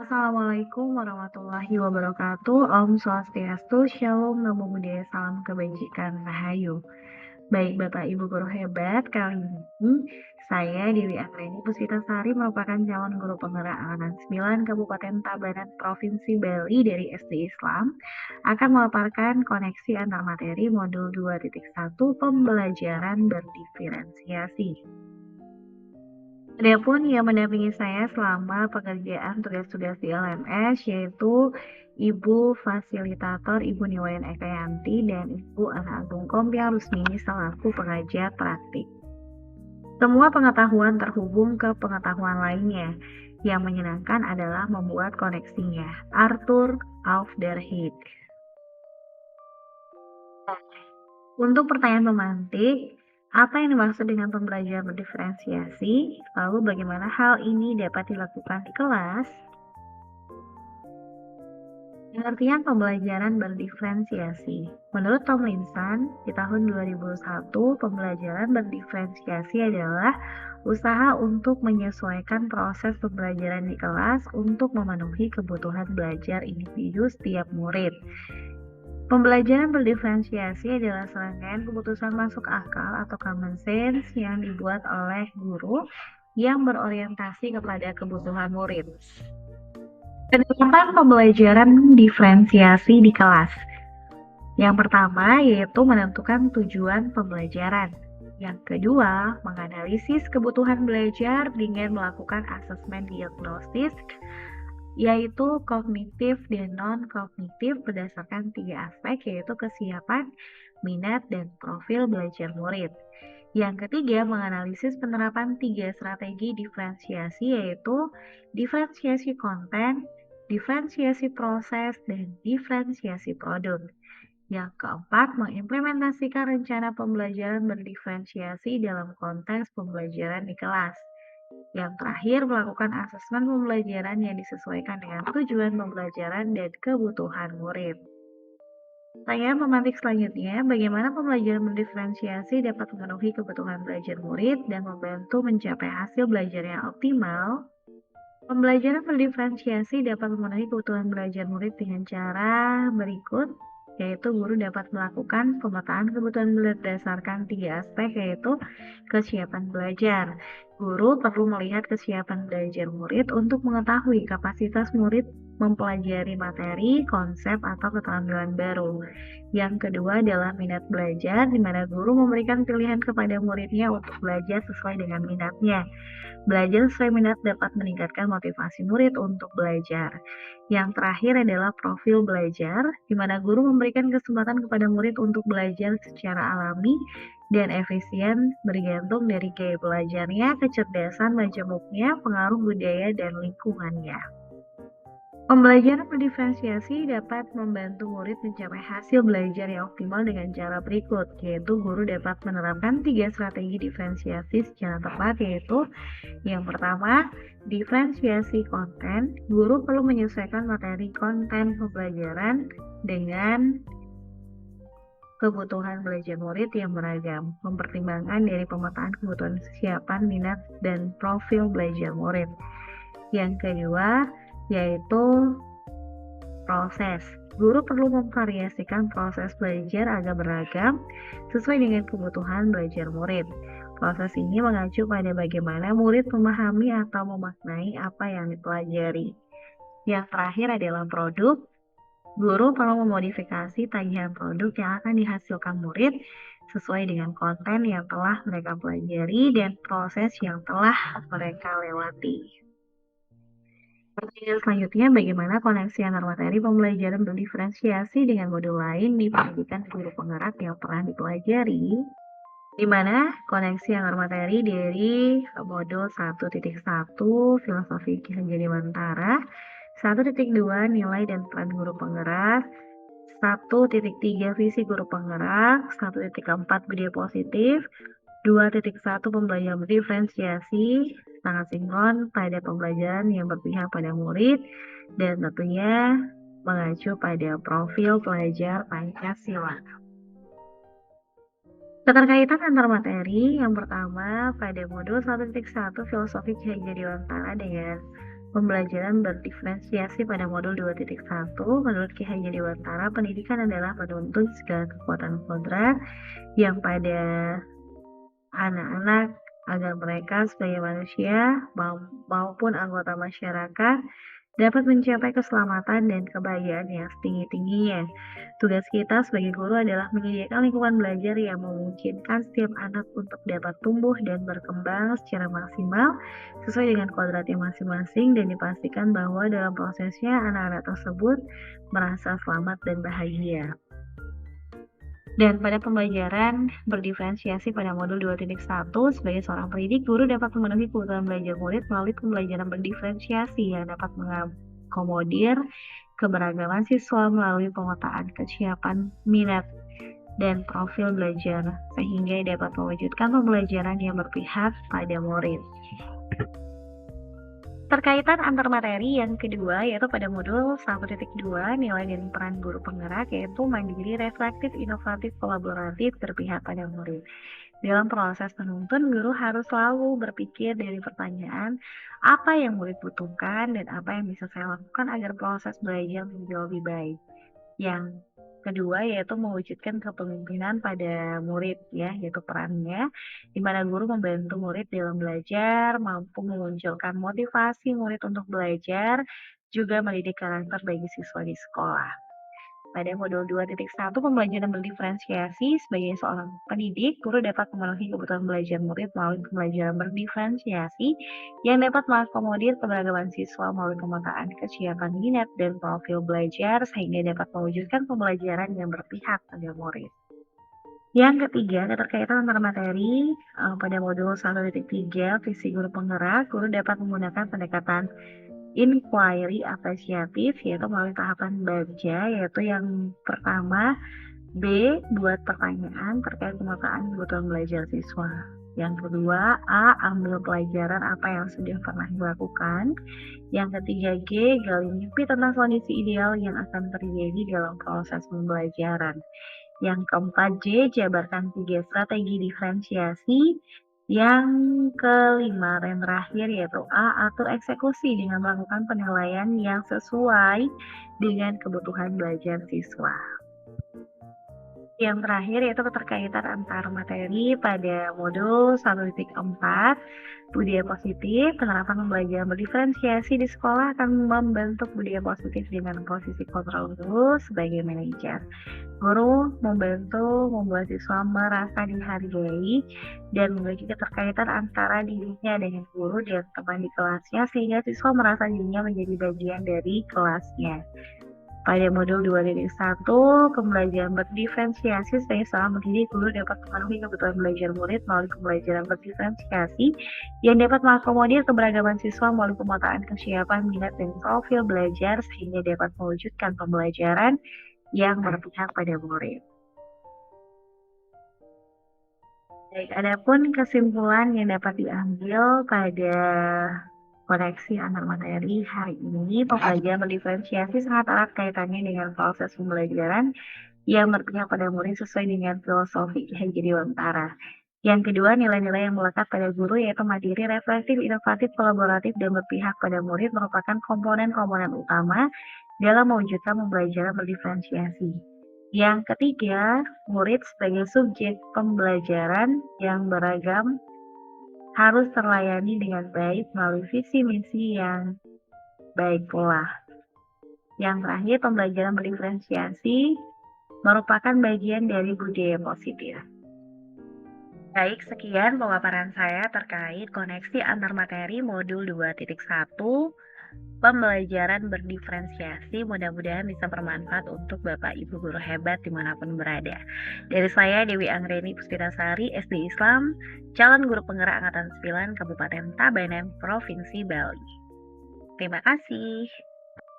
Assalamualaikum warahmatullahi wabarakatuh. Om Swastiastu, Shalom, Namo Buddhaya, Salam Kebajikan, Rahayu. Baik Bapak Ibu guru hebat, kali ini saya Dewi Anggreni Puspitasari merupakan calon guru penggerak angkatan 9 Kabupaten Tabanan Provinsi Bali dari SD Islam akan memaparkan koneksi antar materi modul 2.1 pembelajaran berdiferensiasi. Adapun yang mendampingi saya selama pekerjaan tugas-tugas di LMS yaitu Ibu Fasilitator Ibu Niwayan Ekayanti dan Ibu Ana Agung Kompiang Rusmini selaku pengajar praktik. Semua pengetahuan terhubung ke pengetahuan lainnya. Yang menyenangkan adalah membuat koneksinya. Arthur Aufderheide. Untuk pertanyaan pemantik, apa yang dimaksud dengan pembelajaran berdiferensiasi? Lalu bagaimana hal ini dapat dilakukan di kelas? Pengertian pembelajaran berdiferensiasi. Menurut Tomlinson, di tahun 2001, pembelajaran berdiferensiasi adalah usaha untuk menyesuaikan proses pembelajaran di kelas untuk memenuhi kebutuhan belajar individu setiap murid. Pembelajaran berdiferensiasi adalah serangkaian keputusan masuk akal atau common sense yang dibuat oleh guru yang berorientasi kepada kebutuhan murid. Penerapan pembelajaran diferensiasi di kelas. Yang pertama yaitu menentukan tujuan pembelajaran. Yang kedua, menganalisis kebutuhan belajar dengan melakukan asesmen diagnostis yaitu kognitif dan non-kognitif berdasarkan 3 aspek yaitu kesiapan, minat, dan profil belajar murid. Yang ketiga, menganalisis penerapan 3 strategi diferensiasi yaitu diferensiasi konten, diferensiasi proses, dan diferensiasi produk. Yang keempat, mengimplementasikan rencana pembelajaran berdiferensiasi dalam konteks pembelajaran di kelas. Yang terakhir, melakukan asesmen pembelajaran yang disesuaikan dengan tujuan pembelajaran dan kebutuhan murid. Pertanyaan pemantik selanjutnya, bagaimana pembelajaran berdiferensiasi dapat memenuhi kebutuhan belajar murid dan membantu mencapai hasil belajar yang optimal? Pembelajaran berdiferensiasi dapat memenuhi kebutuhan belajar murid dengan cara berikut, yaitu guru dapat melakukan pemetaan kebutuhan berdasarkan 3 aspek yaitu kesiapan belajar. Guru perlu melihat kesiapan belajar murid untuk mengetahui kapasitas murid mempelajari materi, konsep, atau keterampilan baru. Yang kedua adalah minat belajar, di mana guru memberikan pilihan kepada muridnya untuk belajar sesuai dengan minatnya. Belajar sesuai minat dapat meningkatkan motivasi murid untuk belajar. Yang terakhir adalah profil belajar, di mana guru memberikan kesempatan kepada murid untuk belajar secara alami dan efisien bergantung dari gaya belajarnya, kecerdasan majemuknya, pengaruh budaya, dan lingkungannya. Pembelajaran berdiferensiasi dapat membantu murid mencapai hasil belajar yang optimal dengan cara berikut, yaitu guru dapat menerapkan 3 strategi diferensiasi secara tepat, yaitu yang pertama, diferensiasi konten. Guru perlu menyesuaikan materi konten pembelajaran dengan kebutuhan belajar murid yang beragam, mempertimbangkan dari pemetaan kebutuhan kesiapan, minat, dan profil belajar murid. Yang kedua, yaitu proses. Guru perlu memvariasikan proses belajar agar beragam sesuai dengan kebutuhan belajar murid. Proses ini mengacu pada bagaimana murid memahami atau memaknai apa yang dipelajari. Yang terakhir adalah produk. Guru perlu memodifikasi tagihan produk yang akan dihasilkan murid sesuai dengan konten yang telah mereka pelajari dan proses yang telah mereka lewati. Pertanyaan selanjutnya, bagaimana koneksi antar materi pembelajaran berdiferensiasi dengan modul lain di pendidikan guru penggerak yang pernah dipelajari? Di mana koneksi antar materi dari modul 1.1 Filosofi Ki Hajar Dewantara, 1.2 Nilai dan Peran Guru Penggerak, 1.3 Visi Guru Penggerak, 1.4 Budaya Positif, 2.1 Pembelajaran berdiferensiasi sangat sinkron pada pembelajaran yang berpihak pada murid dan tentunya mengacu pada profil pelajar Pancasila. Keterkaitan antar materi yang pertama pada modul 1.1 Filosofi Ki Hajar Dewantara dengan Pembelajaran berdiferensiasi pada modul 2.1 menurut Ki Hajar Dewantara, pendidikan adalah menuntut segala kekuatan kodrat yang pada anak-anak agar mereka sebagai manusia maupun anggota masyarakat dapat mencapai keselamatan dan kebahagiaan yang setinggi-tingginya. Tugas kita sebagai guru adalah menyediakan lingkungan belajar yang memungkinkan setiap anak untuk dapat tumbuh dan berkembang secara maksimal sesuai dengan kodratnya masing-masing, dan dipastikan bahwa dalam prosesnya anak-anak tersebut merasa selamat dan bahagia. Dan pada pembelajaran berdiferensiasi pada modul 2.1, sebagai seorang pendidik, guru dapat memenuhi kebutuhan belajar murid melalui pembelajaran berdiferensiasi yang dapat mengakomodir keberagaman siswa melalui pemetaan kesiapan minat dan profil belajar, sehingga dapat mewujudkan pembelajaran yang berpihak pada murid. Terkaitan antar materi yang kedua yaitu pada modul 1.2 nilai dan peran guru penggerak, yaitu mandiri, reflektif, inovatif, kolaboratif, berpihak pada murid. Dalam proses menuntun, guru harus selalu berpikir dari pertanyaan apa yang murid butuhkan dan apa yang bisa saya lakukan agar proses belajar menjadi lebih baik. Yang kedua yaitu mewujudkan kepemimpinan pada murid, yaitu perannya di mana guru membantu murid dalam belajar, mampu memunculkan motivasi murid untuk belajar, juga mendidik karakter bagi siswa di sekolah. Pada modul 2.1 pembelajaran berdiferensiasi, sebagai seorang pendidik, guru dapat memenuhi kebutuhan belajar murid melalui pembelajaran berdiferensiasi yang dapat mengakomodir keberagaman siswa melalui pemetaan kesiapan minat dan profil belajar sehingga dapat mewujudkan pembelajaran yang berpihak pada murid. Yang ketiga, keterkaitan antara materi pada modul 1.3 visi guru penggerak, guru dapat menggunakan pendekatan inquiry apresiatif, yaitu melalui tahapan baca, yaitu yang pertama B. Buat pertanyaan terkait pemetaan kebutuhan belajar siswa. Yang kedua, A. Ambil pelajaran apa yang sudah pernah dilakukan. Yang ketiga, G. Gali mimpi tentang kondisi ideal yang akan terjadi dalam proses pembelajaran. Yang keempat, J. Jabarkan 3 strategi diferensiasi. Yang kelima dan terakhir yaitu A. Atur eksekusi dengan melakukan penilaian yang sesuai dengan kebutuhan belajar siswa. Yang terakhir yaitu keterkaitan antar materi pada modul 1.4 budaya positif. Penerapan pembelajaran berdiferensiasi di sekolah akan membentuk budaya positif dengan posisi kontrol guru sebagai manajer. Guru membantu membuat siswa merasa dihargai dan memiliki keterkaitan antara dirinya dengan guru dan teman di kelasnya sehingga siswa merasa dirinya menjadi bagian dari kelasnya. Pada modul 2.1, pembelajaran berdiferensiasi sebagai seorang pendidik, guru dapat memenuhi kebutuhan belajar murid melalui pembelajaran berdiferensiasi yang dapat mengakomodir keberagaman siswa melalui pemetaan kesiapan minat dan profil belajar sehingga dapat mewujudkan pembelajaran yang berpihak pada murid. Baik, adapun kesimpulan yang dapat diambil pada koneksi antar materi hari ini, pembelajaran berdiferensiasi sangat erat kaitannya dengan proses pembelajaran yang berpihak pada murid sesuai dengan filosofi Ki Hajar Dewantara. Yang kedua, nilai-nilai yang melekat pada guru yaitu mandiri, reflektif, inovatif, kolaboratif, dan berpihak pada murid merupakan komponen-komponen utama dalam mewujudkan pembelajaran berdiferensiasi. Yang ketiga, murid sebagai subjek pembelajaran yang beragam harus terlayani dengan baik melalui visi misi yang baik pula. Yang terakhir, pembelajaran berdiferensiasi merupakan bagian dari budaya positif. Baik, sekian pemaparan saya terkait koneksi antar materi modul 2.1 pembelajaran berdiferensiasi. Mudah-mudahan bisa bermanfaat untuk Bapak Ibu guru hebat dimanapun berada. Dari saya Dewi Anggreni Puspitasari, SD Islam, calon guru penggerak Angkatan 9 Kabupaten Tabanan, Provinsi Bali. Terima kasih.